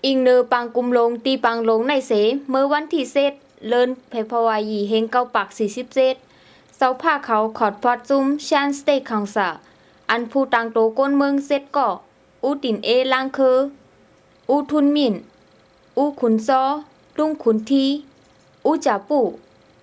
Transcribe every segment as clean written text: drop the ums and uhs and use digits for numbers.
อิงเนอปังกุมลงตีปังลงในเสเมื่อวันที่เซตเลินเพพวายีเฮงเก้าปัก40เซตเสาผ้าเขาขอดพอดซุมชานสเตคขังสะอันผู้ตังโตก้นเมืองเซตก็อูตินเอลังเคออูทุนมินอูขุนซอลุงขุนทีอูจ่าปู่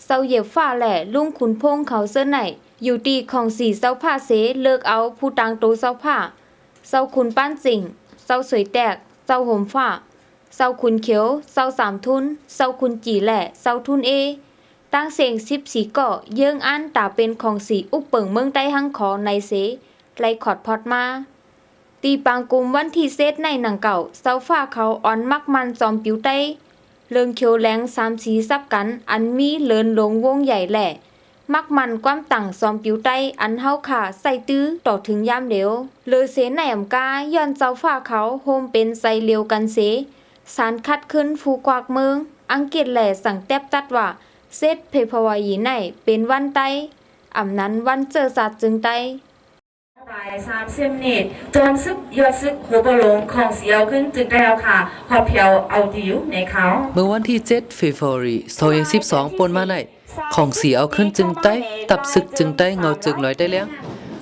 เสาเหยียบฟ้าแหล่ลุงขุนพงเขาเสื้อไหนอยู่ตีของสีเสาผ้าเสเลิกเอาผู้ตังโตเสาผ้าเสาขุนป้านสิงเสาสวยแตกเสาห่มฟ้าเสาขุนเขียวเสาสามทุนเสาขุนจีแหล่เสาทุนเอตั้งเสียง14เกาะเยื่องอันตาเป็นของสีอุปเปิงเมืองใต้หังขอในเสไลขอดพอดมาตีปางกุมวันที่เซตในหนังเก่าเสาฟ้าเขาอ่อนมักมันจอมปิวใต้เลิงเขียวแหลง3สีซับกันอันมีเลินลงวงใหญ่แหล่มักมันความตั้งซอมปิวใต้อันเฮาขาใส่ตื้อต่อถึงยามเดียวเลอเสในอำกาย้อนเจ้าฟ้าเขาโฮมเป็นใส่เลียวกันเสสารคัดขึ้นฟูกวากเมืองอังกฤษแหล่สั่งแตบตัดว่าเซตเพพวายีในเป็นวันไตอำนั้นวันเจอสัตว์จึงไตบ่าย30นิดจนซึกยอดซึกหัวบอลงของเสียวขึ้นจึงได้แล้วค่ะพอเพียวเอาดิวในเขาเมื่อวันที่7 February 2012ปนมาในของเสียเอาขึ้นจึงใต้ตับศึกจึงใต้เงาจึงหน่อยได้แล้ว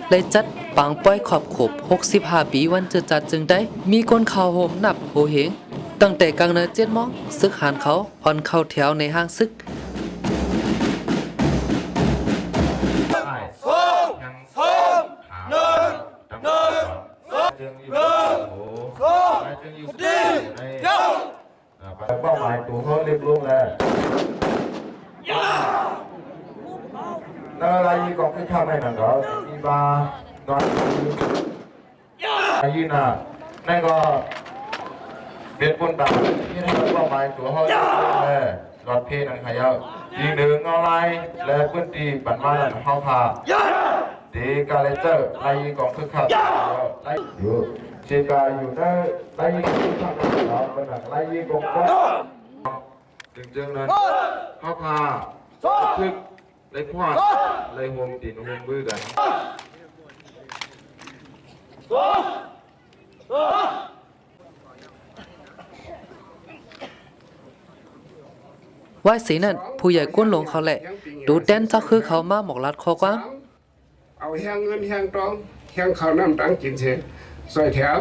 เลยจัดปังป้อยขอบขบ65ปีวันจะจัดจึงได้มีคนข่าวโหมนับโหเหงตั้งแต่กลางเนิน7 โมงซึกหานเขาอ่อนเข้าแถวในห้างซึกเป้าหมายตัวเขาเรียบร้อยแล้วนั่นอะไรก็คือทำให้หนังเรามีบานอนยืนน่ะนั่นก็เป็นคนต่างที่ให้เป้าหมายตัวเขาเรียบร้อยแล้วรถเพนันขยาวยิงหนึ่งออนไลน์และพื้นที่ปั่นมาหลังเขาพาดีการเลเซอร์ไล่ยิงกองคือขับไล่อยู่เชียร์อยู่ได้ไล่ยิงคือขับเราเป็นหลังไล่ยิงกองก็จึงนั้นเขาพาคึกเลยพวดเลยห่วงตีนห่วงมือกันว่าสีนั่นผู้ใหญ่ก้นหลงเขาแหละดูแดนเจ้าคือเขามาหมอกลัดคอความเอาแห้งเงินแห้งตองแห้งข้าวน้ำตังกินเสียซอยแถม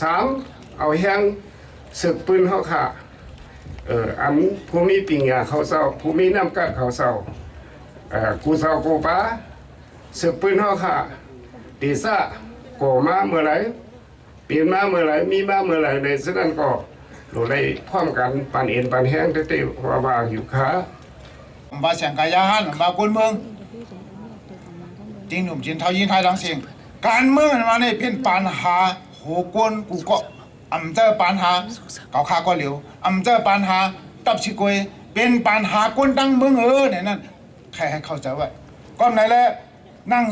3เอาแห้งศึกปืนเขาขาอันผู้มีปิงยาเขาเศร้าผู้มีน้ำกัดเขาเศร้ากูเศร้ากูป้าศึกปืนเขาขาตีซ่าโกมาเมื่อไรเปลี่ยนมาเมื่อไรมีมาเมื่อไรในสนั้นก็เราได้พร้อมกันปันเอ็นปันแห้งเตะว่าหิวขามาเสียงกายาหันมากุนเมืองจริงหนุ่มจีนเท่ายิงไทยทั้งเสียงการเมืองมาเนี่ยเป็นปัญหาโหกวนกูก็เจอปัญหาเกาขาก็เหลียวเจอปัญหาตับชิกวยเป็นปัญหาคนตั้งเมืองเนี่ยนั่นใครให้เข้าใจไว้ก้อนไหนแล้วนั่ง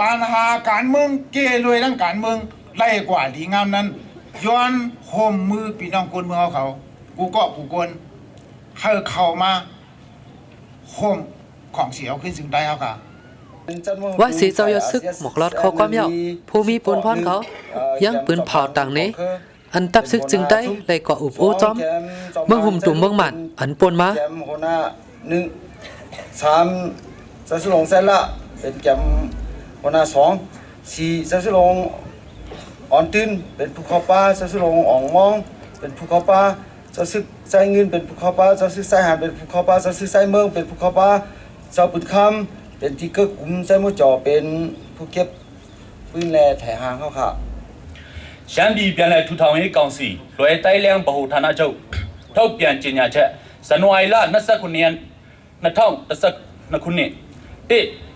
ปัญหาการเมืองเกลวยทั้งการเมืองไล่กว่าดีงามนั้นย้อนโฮมมือพี่น้องคนเมืองเขากูก็กูกวนให้เข้ามาโฮมของเสียขึ้นถึงได้เขาค่ะว่าสีเจ้ายศซึกหมอกลอดเขาความยาวผู้มีปืนพรเขายังปืนเผาต่างนี้อันตับซึกจึงได้เลยก่ออุบโอจอมเมื่อหุ่มตุ่มเมืองหมันอันปนมา3จะสลงเส้นละเป็นแกมหัวหน้า2 4จะสลงอ่อนตื้นเป็นภูเขาป้าจะสลงอ่องมองเป็นภูเขาป้าจะซึกใส่เงินเป็นภูเขาป้าจะซึกใส่หาเป็นภูเขาป้าจะซึกใส่เมืองเป็นภูเขาป้าจะปืนคำเป็นที่เกิดกลุ่มใส่มือจ่อเป็นผู้เก็บปืนแลแถหางเขาค่ะရှမ်းပြည်ပြည်လဲထူထောင်ရေးကောင်စီလွယ်တိုင်းလျံဗဟိုဌာနချုပ်ထုတ်ပြန်ကြေညာချက်ဇန်နဝါရီလ29ရက်2012ခုနှစ်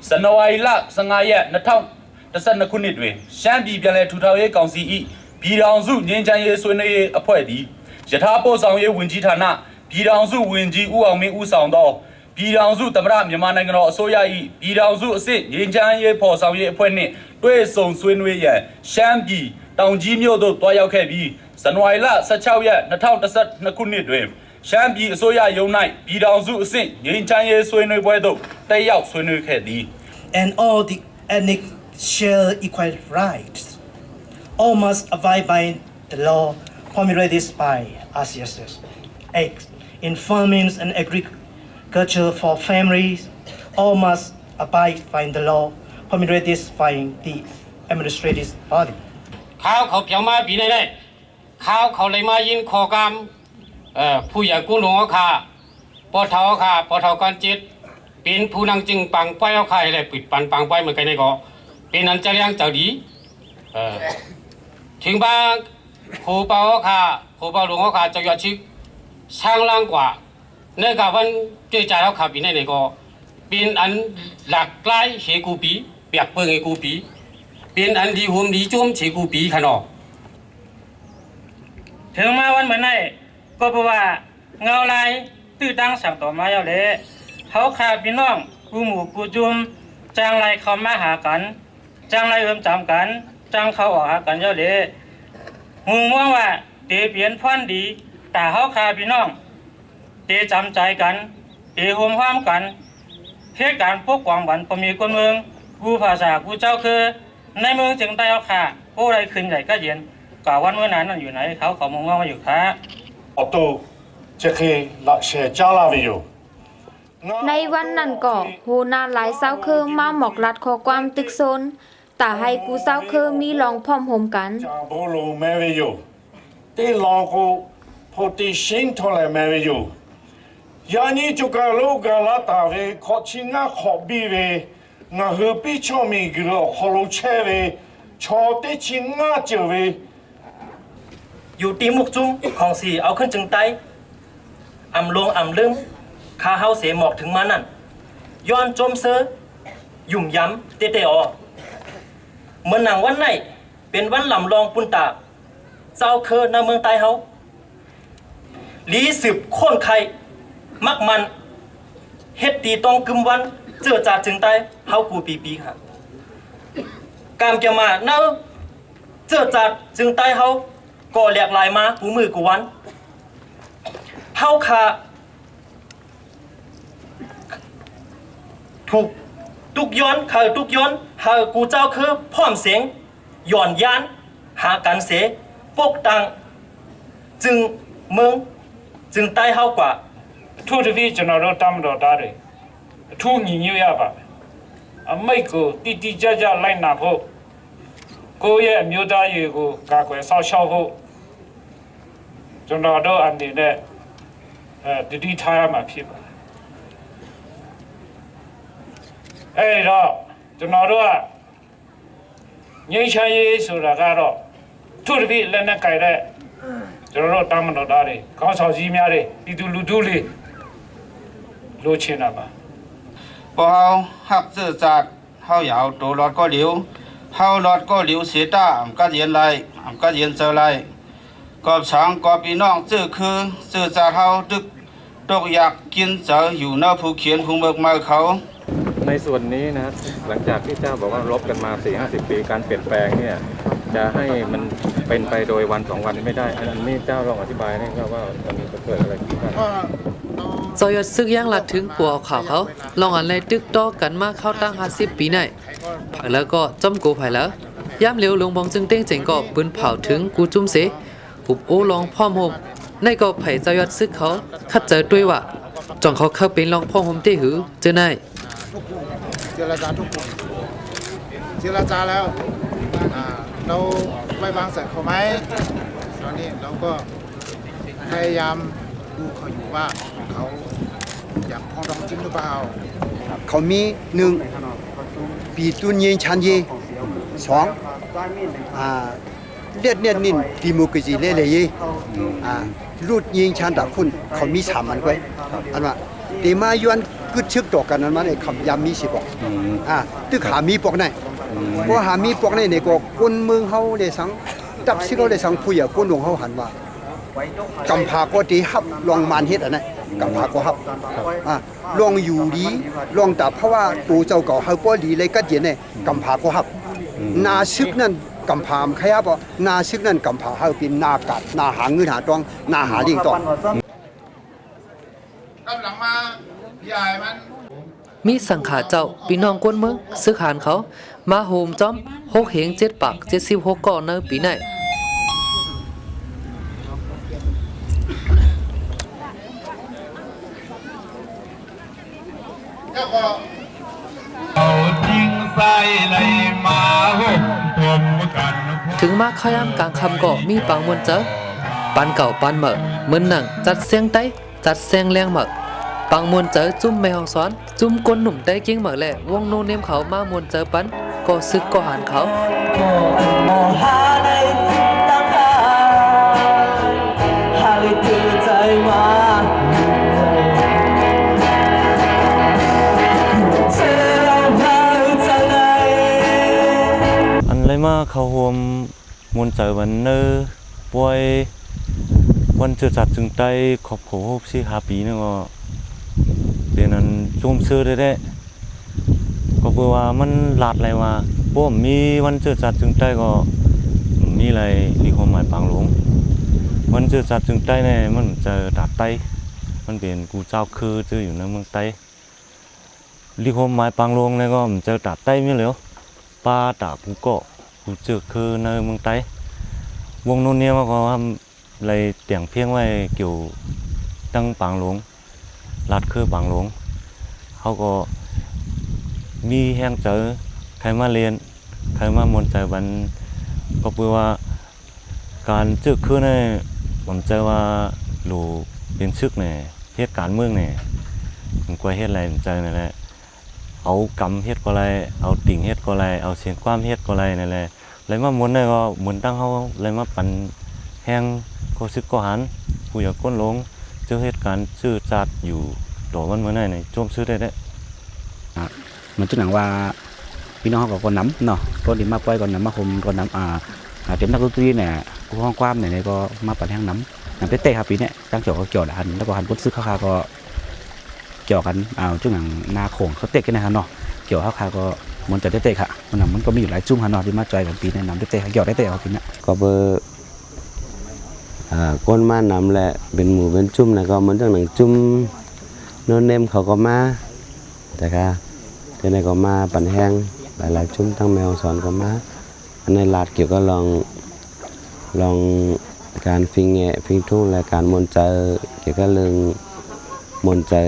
ဇန်နဝါရီလ15ရက်2012ခုနှစ်တွင်ရှမ်းပြည်ပြည်လဲထူထောင်ရေးကောင်စီ၏ပြည်ထောင်စုငြိမ်းချမ်းရေးဆွေးနွေးရေးအဖွဲ့သည်ယထာပို့ဆောင်ရေးဝန်ကြီးဌာနပြည်ထောင်စုဝန်ကြီးဦးအောင်မင်းဦးဆောင်သောပြည်ထောင်စုသမ္မတမြန်မာနိုင်ငံတော်အစိုးရ၏ပြည်ထောင်စုအစစ်ငြိမ်းချမ်းရေးဖော်ဆောင်ရေးအဖွဲ့နှင့်တွေ့ဆုံဆွေးနွေးရန်ရှမ်းပြည်တောင်ကြီးမြို့သို့တွားရောက်ခဲ့ပြီးဇန်နဝါရီလ16ရက်2012ခုနှစ်တွင်ရှမ်းပြည်အစိုးရရုံး၌ပြည်ထောင်စုအဆင့်ငြိမ်းချမ်းရေးဆွေးနွေးပွဲသို့တက်ရောက်ဆွေးနွေးခဲ့သည် And all the ethnic share equal rights. All must abide by the law formulated by RCSS. Eight, in farming and agriculture for families, all must abide by the law formulated by the administrative body. ข้าวเขาเพียวมาปีไหนได้ข้าวเขาเลยมายินขอกรรมผู้ใหญ่กู้หลวงค่ะปอเทาค่ะปอเทากันจิตเป็นผู้นังจึงปังป้ายเอาค่ะอะไรปิดปันปังป้ายเหมือนกันนี่ก็เป็นอันจะเลี้ยงเจ้าดีถึงบางครูเปาค่ะครูเปาหลวงค่ะจะยอดชิกช่างล่างกว่าเนื่องจากวันเจอจ่าเขาขับปีไหนก็เป็นอันหลักไล่เฮกูปีเปียกเปิงเฮกูปีเป็นอันดีหุ่มดีจุ่มเฉกูปีขนอถึงมาวันเหมือนไงก็เพราะว่าเงาลายตื้อตั้งสั่งต่อมาแล้วเลยเขาขาดพี่น้องกูหมู่กูจุ่มจางลายเขามาหากันจางลายเอิ่มจำกันจางเขาออกหากันแล้วเลยงูม่วงว่าเตเปลี่ยนพันดีแต่เขาขาดพี่น้องเตจำใจกันเตห่มห้ามกันเหตุการณ์พวกกวางบันพอมีคนเมืองกูภาษากูเจ้าคือในเมืองจึงได้เอาขาโอ้ไรขึ้นใหญ่ก็เย็นกว่าวันเมื่อนั้นอยู่ไหนเขาขอมองว่ามาอยู่ค่ะอตูจะเคยละเสียจ้าลาวิโย ในวันนั้นก็โหนาหลายเศร้าคือมาหมอกลัดขอความตึกโซนแต่ให้กูเศร้าคือมีลองพร้อมห่มกัน จาโบโลแมวิโยที่ลองกูพอตีชินทอลแมวิโยยานี้จุกาลูกาลาตาเวขอชิงาขอบีเวงาฮือปีชอมีกลัวขอลูเชเวชอเตชิงาเจเวอยู่ตีมุกจุ้มของสีเอาขึ้นจึงไตอำลงอำลืมข้าเฮาเสหมอกถึงมานั่นย้อนจมเซอยุ่มย้ำเตอเมื่อหนังวันไหนเป็นวันลำลองปุนตาเจ้าเคอในเมืองไตเฮาลีสืบโค่นไข่มักมันเฮ็ดตีตองกึมวันเจอจ่าจึงไตเฮากูปีค่ะการจะมาเนาเจอจ่าจึงไตเฮาก็แหลกลายมากูมือกูวันเฮาขาถูกตุกย้อนขาตุกย้อนหากูเจ้าคือพร้อมเสียงย่อนยานหากันเสปกตังจึงเมืองจึงใต้เฮากว่าทุกที่จะนอนตามรอได้เลยทุกยิ่งยุ่ยบ่ไม่กูตีจ้าไล่หน้าพวกกูยังมีได้อยู่กูกากวยสาวชาวพวกจนเราดูอันนี้เนี่ยดีท้ายมาพี่บ่เราจนเราดูว่ายิ่งใช้สุราการเราทุกที่เล่นนักไก่ได้จนเราตามเราได้เลยเขาสาวจีมีอะไรที่ดูลุเลยรู้เช่นนั้นบ่พอเฮาหักซื่อจัดเฮาอยาวตัวรอดก็เหลียวเฮารอดก็เหลียวเสียตาก็เย็นไรก็เย็นเจอไรกอบช้างกอบพี่น้องซื่อคือซื่อจัดเฮาดึกตกอยากกินเจออยู่หน้าผู้เขียนผู้เบิกมาเขาในส่วนนี้นะหลังจากที่เจ้าบอกว่ารบกันมา 4-50 ปีการเปลี่ยนแปลงเนี่ยจะให้มันเป็นไปโดยวัน2วันไม่ได้อันนี้เจ้าลองอธิบายให้ครับว่ามันจะเกิดอะไรขึ้นบ้างจอยดซึกย่างลัดถึงปัวข่าวเขาลองอันไรตึกต่อกันมาเข้าตั้ง50 ปีไหนผักแล้วก็จำกูไผ่แล้วย่ำเร็วลงบองจึงเต้งเจ๋งก็ปืนเผาถึงกูจุ่มเสหุบโอลองพ่อมโฮมในก็ไผ่จอยดซึกเขาคัดเจอด้วยว่าจองเขาเข้าเป็นลองพ่อมโฮมเต้หือเจอไหนเจรจาทุกคนเจรจาแล้วเราไว้วางใจเขาไหมตอนนี้เราก็พยายามดูเขาอยู่ว่าเขาอยากพ้องร้องจริงหรือเปล่าเขามีหนึ่งปีตุนเย็นชันเยสองเลียดเนี่ยนินดีโมกรีเล่เลยเยรูดเย็นชันดักคุณเขามี3มันไว้อันว่าตีมาย้อนกึดชึกต่อกันนั้นมาในคำยามมีสิบอกตึกหามีปอกไหนเพราะหามีปอกไหนในก็คนเมืองเฮาได้สังจับสิเขาได้สังผู้ใหญ่คนหลวงเฮาหันว่ากำพาก็ตีฮับลองมานเฮ็ดอันนั้นกำพาก็ฮับลองอยู่ดีลองแต่เพราะว่าตัวเจ้าเก่าเฮาบ่ดีเลยก็เย็นเนี่ยกำพาก็ฮับนาซึกนั้นกำพามใครครับนาซึกนั้นกำพาเฮาเป็นนากัดนาหาเงินหาตองนาหาเลี้ยงตองกำลังมาใหญ่มัน มีสังขาเจ้าพี่น้องกวนเมืองซึกหานเขามาโฮมจอม6 เหง 7 ปาก 76 ก่อในปีไหน ถึงมาขยามกลางคำก็มีปังมวนเจอปันเก่าปันเหมอเหมือนหนังจัดเสียงไต้จัดเสียงแรงเหมอปังมวนเจอจุ่มแมวซ้อนจุ่มก้นหนุ่มได้กิ้งเหมอแหละวงโนเนมเขามามวนเจอปันก็ซึกก็หันเขาอันไรมาเขารวมมวลเจอวันเนอป่วยวันเจอจัดจึงใจขอบขอพสิ5 ปีนี่ก็เดี๋ยวนั้นจุ่มซื้อได้ก็เพื่อว่ามันหลาดอะไรว่าบ่มีวันเจอจัดจึงใจก็มีอะไรรีความหมายปางหลวงวันเจอจัดจึงใจเนี่ยมันเจอดาดไตมันเป็นกูเจ้าคือเจออยู่ในเมืองไตรีความหมายปางหลวงเนี่ยก็เจอดาดไตไม่เหลียวปลาตากูก็กูเจอคือในเมืองไตวงโนนเนี่ยก็ทำเลยเตียงเพียงไว้เกี่ยวตั้งปางหลวงลาดคือปางหลวงเขาก็มีแห้งเจอใครมาเรียนใครมามวนใจวันก็เพื่อว่าการเจอคือเนี่ยผมเจอว่าหลูเป็นชึกเนี่ยเหตุการณ์เมืองเนี่ยผมกลัวเหตุอะไรผมเจอนั่นแหละเอากำเฮ็ดก็ไรเอาติ่งเฮ็ดก็ไรเอาเสียงความเฮ็ดก็ไรนั่นแหละเลยมามวนได้ก็หมุนตั้งเขาเลยมาปั่นแห้งก็ซึกก็หันผู้อยากก้นลงเจอเหตุการณ์ชื่อจัดอยู่โดมันเมื่อไหร่โจมซื้อได้มันจุดหนังว่าพี่น้องเขาก็นำเนาะก็ดีมาปล่อยก่อนนำมาคมก่อนนำเต็มนักดนตรีเนี่ยกูห้องความเนี่ยก็มาปั่นแห้งน้ำเต้ครับปีนี้ตั้งเกี่ยวกับเกี่ยวดันแล้วก็หันพุทธซึกข้าวก็เกี่ยวกันจุดหนังนาโขงเขาเตะกันนะครับเนาะเกี่ยวข้าวก็มันจะเตะค่ะมันก็มีอยู่หลายจุ่มฮะเนาะที่มาจอยกันปีนี้นำเตะเกี่ยวเตะเอาปีนี้ก็เบอร์ก้นมานำแหละเป็นหมู่เป็นจุ่มนะก็มันจังหนังจุ่มโนนเนมเขาก็มาแต่ค่ะที่ไหนก็มาปั่นแห้งหลายๆจุ่มทั้งแมวสอนก็มาอันในลาดเกี่ยวก็ลองการฟิงแงฟิงทุ่งและการมนเจอเกี่ยวกับเรื่องมนเจอ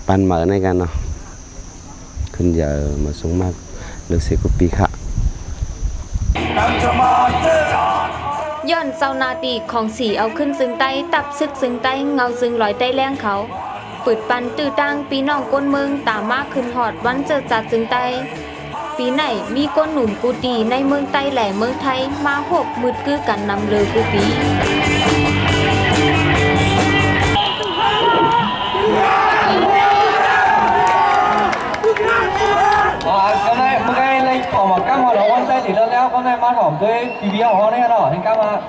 ปั่นเหมือในกันเนาะขึ้นเยอะมาสูงมากเลือก10 กว่าปีค่ะย้อนเจ้านาตีของสีเอาขึ้นซึ่งใต้ตับซึกซึ่งใต้เงาซึ่งลอยใต้แรงเขาปืดปันตื้อตั้งปีน้องก้นเมืองตามมากขึ้นหอดวันเจอจัดซึ่งใต้ปีไหนมีก้นหนุ่มกูตีในเมืองใต้แหล่เมืองไทยมาหกมืดกื้อกันนำเลยกูปีcái này lên của một các hoạt động quan tay thì lớn léo con này mang hỏng tới BB của họ này đó thì các bạn